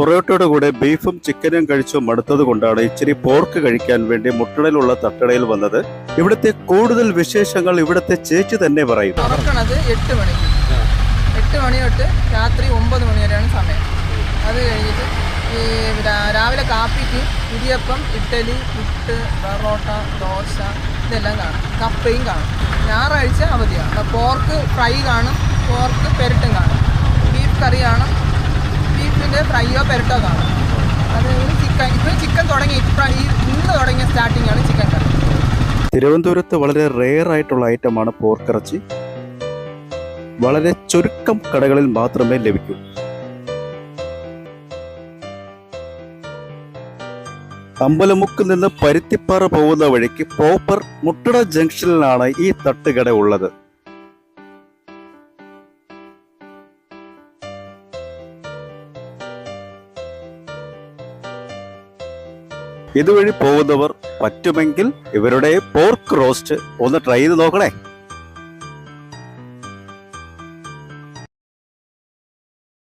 പൊറോട്ടയുടെ കൂടെ ബീഫും ചിക്കനും കഴിച്ചു മടുത്തത് കൊണ്ടാണ് ഇച്ചിരി പോർക്ക് കഴിക്കാൻ വേണ്ടി മുട്ടടയിലുള്ള തട്ടടയിൽ വന്നത്. ഇവിടുത്തെ കൂടുതൽ വിശേഷങ്ങൾ ഇവിടുത്തെ ചേച്ചി തന്നെ പറയും. തുറക്കണത് 8 മണി, 8 മണി തൊട്ട് രാത്രി 9 മണി വരെയാണ് സമയം. അത് കഴിഞ്ഞിട്ട് ഈ രാവിലെ കാപ്പിക്ക് ഇടിയപ്പം, ഇഡ്ഡലി, പുട്ട്, പൊറോട്ട, ദോശ ഇതെല്ലാം കാണും. കപ്പയും കാണും. ഞായറാഴ്ച അവധിയാണ്. പോർക്ക് ഫ്രൈ കാണും, പോർക്ക് പെരട്ടും കാണും. ബീഫ് കറി കാണും, ബീഫിൻ്റെ ഫ്രൈയോ പെരട്ടോ കാണും. അത് ചിക്കൻ, ഇപ്പോൾ ചിക്കൻ തുടങ്ങി, ഇന്ന് തുടങ്ങിയ സ്റ്റാർട്ടിംഗ് ആണ് ചിക്കൻ കറി. തിരുവനന്തപുരത്ത് വളരെ റെയർ ആയിട്ടുള്ള ഐറ്റമാണ് പോർക്കിറച്ചി. വളരെ ചുരുക്കം കടകളിൽ മാത്രമേ ലഭിക്കൂ. അമ്പലമുക്ക് നിന്ന് പരുത്തിപ്പാറ പോകുന്ന വഴിക്ക് പ്രോപ്പർ മുട്ടട ജംഗ്ഷനിലാണ് ഈ തട്ടുകട ഉള്ളത്. ഇതുവഴി പോകുന്നവർ പറ്റുമെങ്കിൽ ഇവരുടെ പോർക്ക് റോസ്റ്റ് ഒന്ന് ട്രൈ ചെയ്ത് നോക്കണേ.